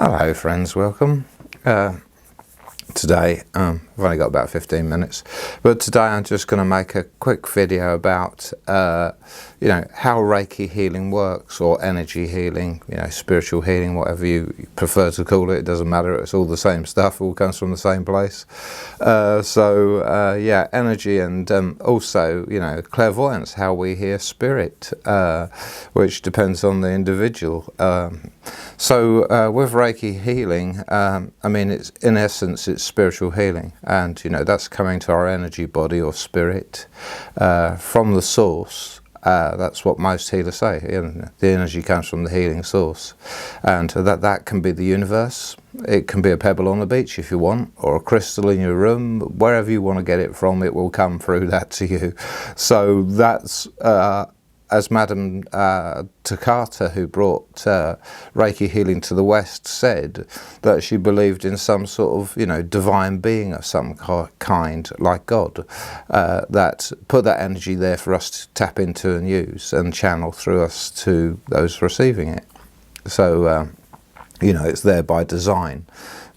Hello friends, welcome. Today, I've only got about 15 minutes, but today I'm just going to make a quick video about, how Reiki healing works, or energy healing, spiritual healing, whatever you prefer to call it. It doesn't matter, it's all the same stuff, all comes from the same place. Energy and also, clairvoyance, how we hear spirit, which depends on the individual. With Reiki healing, it's in essence, it's spiritual healing, and that's coming to our energy body or spirit from the source. That's what most healers say. The energy comes from the healing source, and that can be the universe. It can be a pebble on the beach if you want, or a crystal in your room. Wherever you want to get it from, it will come through that to you. So that's as Madame Takata, who brought Reiki healing to the West, said that she believed in some sort of, divine being of some kind, like God, that put that energy there for us to tap into and use and channel through us to those receiving it. So, it's there by design.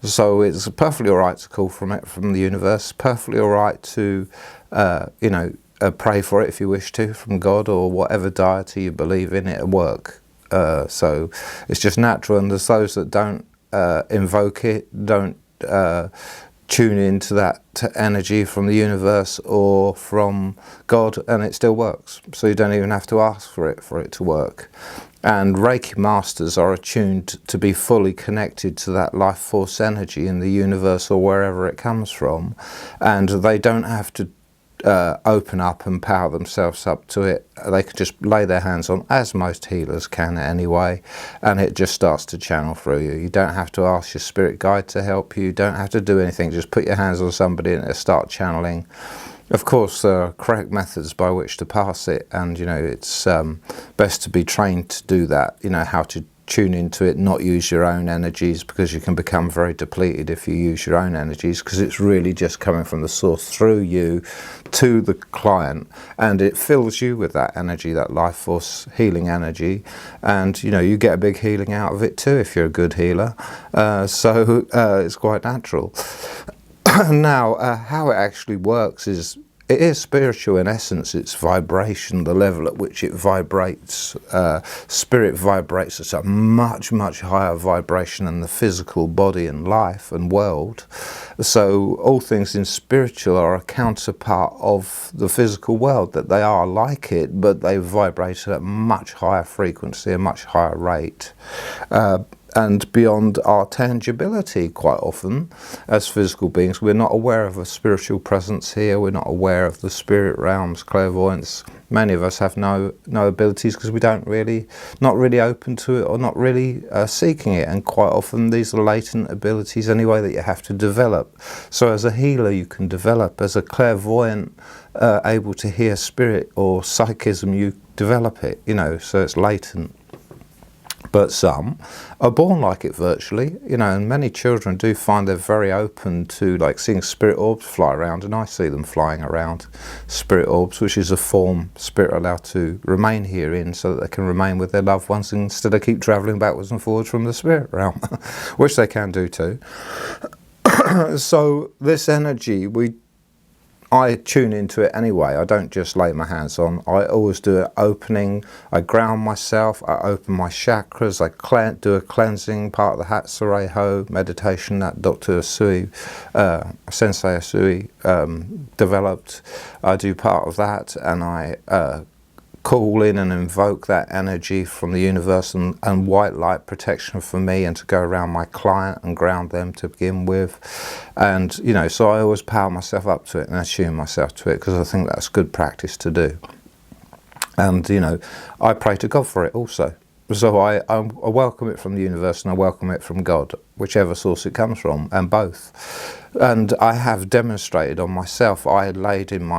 So it's perfectly all right to call from the universe, perfectly all right to, pray for it if you wish to, from God or whatever deity you believe in it at work. So it's just natural, and there's those that don't invoke it, don't tune into that energy from the universe or from God, and it still works. So you don't even have to ask for it to work. And Reiki masters are attuned to be fully connected to that life force energy in the universe or wherever it comes from, and they don't have to open up and power themselves up to it. They can just lay their hands on, as most healers can anyway, and it just starts to channel through you. You don't have to ask your spirit guide to help you. You don't have to do anything. Just put your hands on somebody and it'll start channeling. Of course, there are correct methods by which to pass it, and it's best to be trained to do that. How to tune into it, not use your own energies, because you can become very depleted if you use your own energies, because it's really just coming from the source through you to the client, and it fills you with that energy, that life force healing energy, and you get a big healing out of it too if you're a good healer. It's quite natural. Now, how it actually works is, it is spiritual in essence. It's vibration, the level at which it vibrates. Spirit vibrates at a much, much higher vibration than the physical body and life and world. So all things in spiritual are a counterpart of the physical world, that they are like it, but they vibrate at a much higher frequency, a much higher rate. And beyond our tangibility, quite often, as physical beings, we're not aware of a spiritual presence here. We're not aware of the spirit realms, clairvoyance. Many of us have no abilities because we not really open to it, or not really seeking it. And quite often these are latent abilities anyway that you have to develop. So as a healer, you can develop. As a clairvoyant, able to hear spirit or psychism, you develop it. So it's latent. But some are born like it virtually, and many children do find they're very open to seeing spirit orbs fly around, and I see them flying around, spirit orbs, which is a form spirit allowed to remain here in, so that they can remain with their loved ones instead of keep travelling backwards and forwards from the spirit realm, which they can do too. So this energy, I tune into it anyway. I don't just lay my hands on. I always do an opening. I ground myself. I open my chakras. I do a cleansing, part of the Hatsureiho meditation that Dr. Sensei Asui developed. I do part of that, and I call in and invoke that energy from the universe and white light protection for me, and to go around my client and ground them to begin with. And so I always power myself up to it and attune myself to it, because I think that's good practice to do. And I pray to God for it also. So I welcome it from the universe, and I welcome it from God, whichever source it comes from, and both. And I have demonstrated on myself. I laid in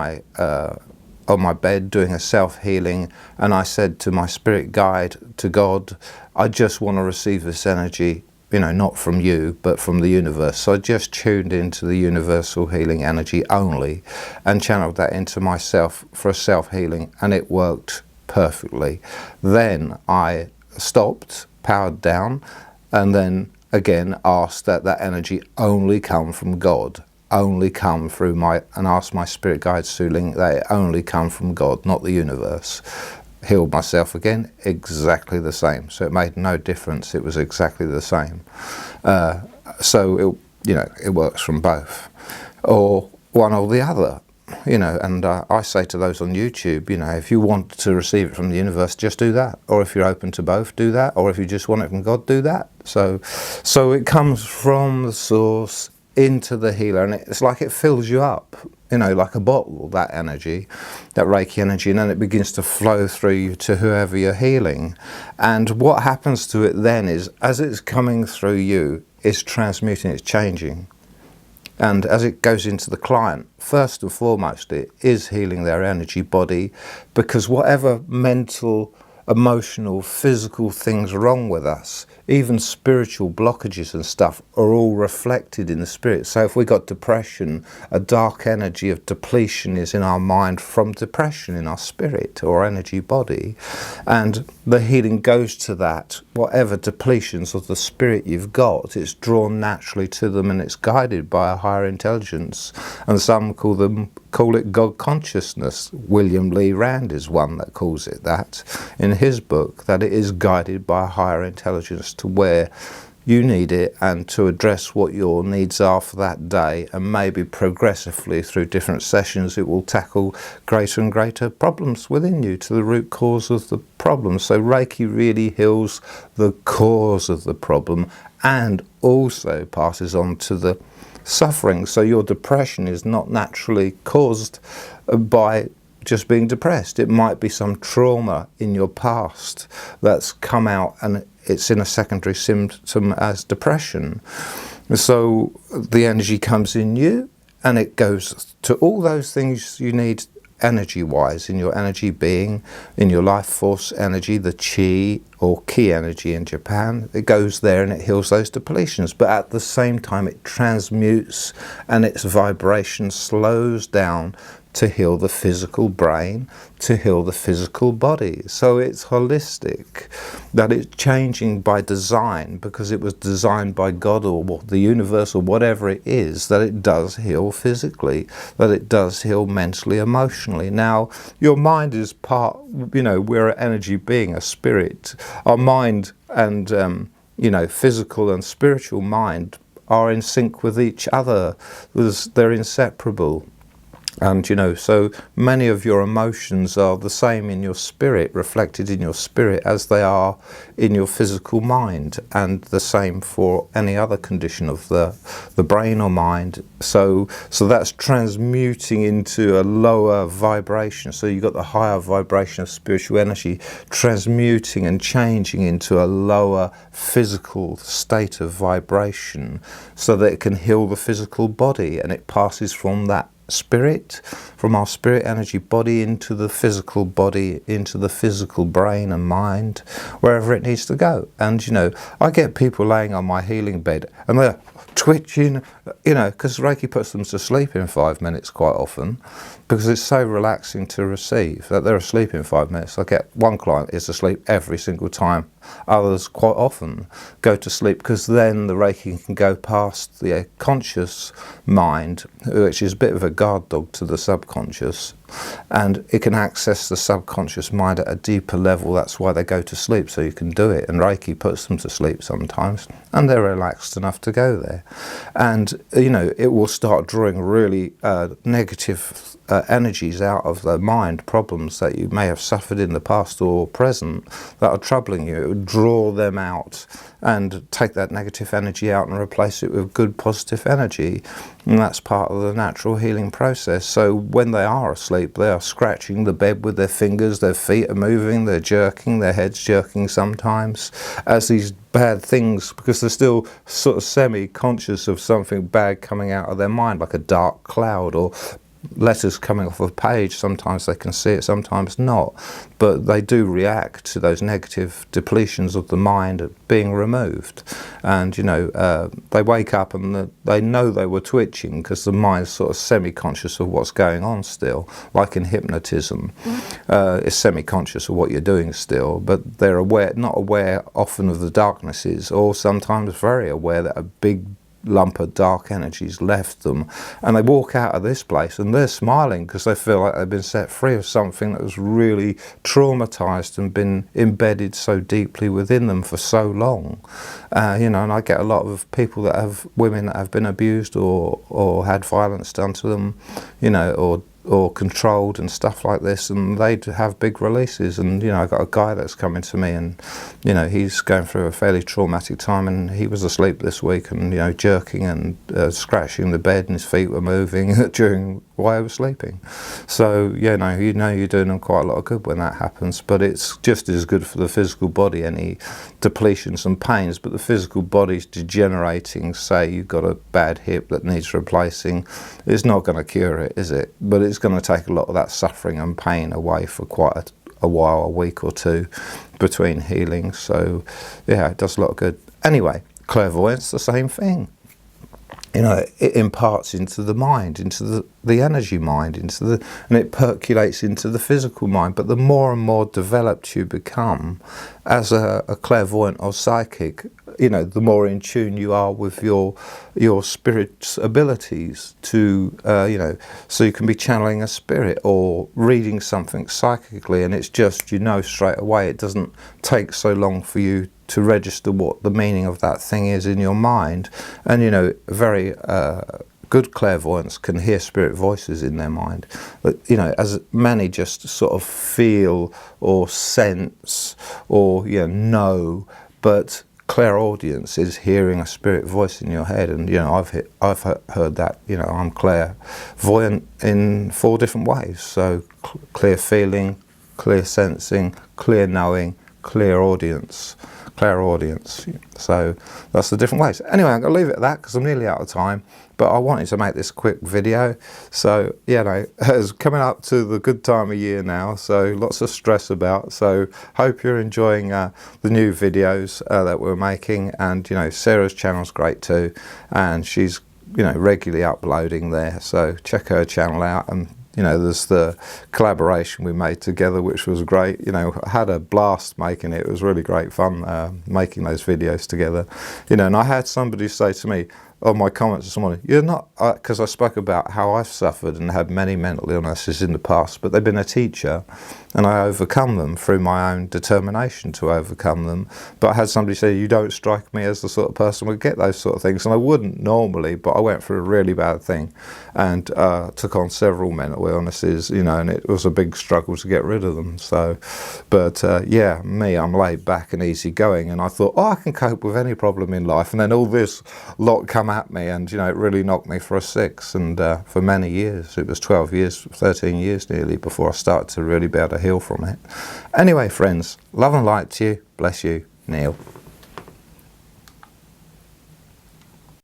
on my bed doing a self-healing, and I said to my spirit guide, to God, I just want to receive this energy, not from you, but from the universe. So I just tuned into the universal healing energy only, and channeled that into myself for a self-healing, and it worked perfectly. Then I stopped, powered down, and then again ask that that energy only come from God, only come through and ask my spirit guide Su Ling that it only come from God, not the universe. Healed myself again, exactly the same. So it made no difference. It was exactly the same. So it works from both, or one or the other. And I say to those on YouTube, if you want to receive it from the universe, just do that. Or if you're open to both, do that. Or if you just want it from God, do that. So it comes from the source into the healer, and it's like it fills you up, like a bottle, that energy, that Reiki energy, and then it begins to flow through you to whoever you're healing. And what happens to it then is, as it's coming through you, it's transmuting, it's changing. And as it goes into the client, first and foremost, it is healing their energy body, because whatever mental, emotional, physical things are wrong with us, even spiritual blockages and stuff, are all reflected in the spirit. So if we got depression, a dark energy of depletion is in our mind from depression in our spirit or energy body, and the healing goes to that. Whatever depletions of the spirit you've got, it's drawn naturally to them, and it's guided by a higher intelligence, and some call it God consciousness. William Lee Rand is one that calls it that in his book, that it is guided by a higher intelligence to where you need it and to address what your needs are for that day, and maybe progressively through different sessions it will tackle greater and greater problems within you to the root cause of the problem. So Reiki really heals the cause of the problem and also passes on to the suffering. So your depression is not naturally caused by just being depressed. It might be some trauma in your past that's come out and it's in a secondary symptom as depression. So the energy comes in you and it goes to all those things you need energy-wise in your energy being, in your life force energy, the chi or ki energy in Japan. It goes there and it heals those depletions, but at the same time it transmutes and its vibration slows down to heal the physical brain, to heal the physical body. So it's holistic, that it's changing by design, because it was designed by God or the universe or whatever it is, that it does heal physically, that it does heal mentally, emotionally. Now, your mind is part, we're an energy being, a spirit. Our mind and, physical and spiritual mind are in sync with each other. They're inseparable. And so many of your emotions are the same in your spirit, reflected in your spirit, as they are in your physical mind, and the same for any other condition of the brain or mind. So that's transmuting into a lower vibration. So you've got the higher vibration of spiritual energy transmuting and changing into a lower physical state of vibration, so that it can heal the physical body, and it passes from that spirit, from our spirit energy body into the physical body, into the physical brain and mind, wherever it needs to go. And I get people laying on my healing bed and they're twitching, because Reiki puts them to sleep in 5 minutes quite often, because it's so relaxing to receive that they're asleep in 5 minutes. I get one client is asleep every single time. Others quite often go to sleep, because then the Reiki can go past the conscious mind, which is a bit of a guard dog to the subconscious, and it can access the subconscious mind at a deeper level. That's why they go to sleep, so you can do it, and Reiki puts them to sleep sometimes, and they're relaxed enough to go there. And it will start drawing really negative energies out of the mind, problems that you may have suffered in the past or present that are troubling you. It would draw them out and take that negative energy out and replace it with good positive energy, and that's part of the natural healing process. So when they are asleep, they are scratching the bed with their fingers, their feet are moving, they're jerking, their head's jerking sometimes as these bad things, because they're still sort of semi-conscious of something bad coming out of their mind, like a dark cloud or letters coming off a page. Sometimes they can see it, sometimes not, but they do react to those negative depletions of the mind being removed. and they wake up and they know they were twitching because the mind's sort of semi-conscious of what's going on still, like in hypnotism. It's semi-conscious of what you're doing still, but they're not aware often of the darknesses, or sometimes very aware that a big lump of dark energies left them, and they walk out of this place and they're smiling because they feel like they've been set free of something that was really traumatized and been embedded so deeply within them for so long. And I get a lot of people that have women that have been abused or had violence done to them, or controlled and stuff like this, and they have big releases. And I got a guy that's coming to me, and he's going through a fairly traumatic time, and he was asleep this week, and jerking and scratching the bed, and his feet were moving during while he was sleeping. So you're doing them quite a lot of good when that happens, but it's just as good for the physical body, any depletions and pains. But the physical body's degenerating. Say you've got a bad hip that needs replacing, it's not going to cure it, is it? But it's going to take a lot of that suffering and pain away for quite a while, a week or two between healings. So yeah, it does a lot of good. Anyway, clairvoyance, the same thing. It imparts into the mind, into the energy mind, and it percolates into the physical mind. But the more and more developed you become as a clairvoyant or psychic, the more in tune you are with your spirit's abilities to, so you can be channeling a spirit or reading something psychically, and it's just, straight away. It doesn't take so long for you to register what the meaning of that thing is in your mind. And very good clairvoyants can hear spirit voices in their mind, but as many just sort of feel or sense or know. But clairaudience is hearing a spirit voice in your head, and I've heard that. I'm clairvoyant in 4 different ways. So clear feeling, clear sensing, clear knowing, clairaudience. So that's the different ways. Anyway, I'm going to leave it at that because I'm nearly out of time, but I wanted to make this quick video. So it's coming up to the good time of year now, so lots of stress about. So hope you're enjoying the new videos that we're making. And Sarah's channel's great too, and she's regularly uploading there, so check her channel out. And there's the collaboration we made together, which was great. I had a blast making it. It was really great fun making those videos together. And I had somebody say to me on my comments this morning, you're not, because I spoke about how I've suffered and had many mental illnesses in the past, but they've been a teacher, and I overcome them through my own determination to overcome them. But I had somebody say, you don't strike me as the sort of person who would get those sort of things. And I wouldn't normally, but I went through a really bad thing and took on several mental illnesses, and it was a big struggle to get rid of them. So, but I'm laid back and easygoing, and I thought, I can cope with any problem in life. And then all this lot come at me, and it really knocked me for a 6. And for many years, it was 12 years, 13 years nearly, before I started to really be able to heal from it. Anyway, friends, love and light to you. Bless you, Neil.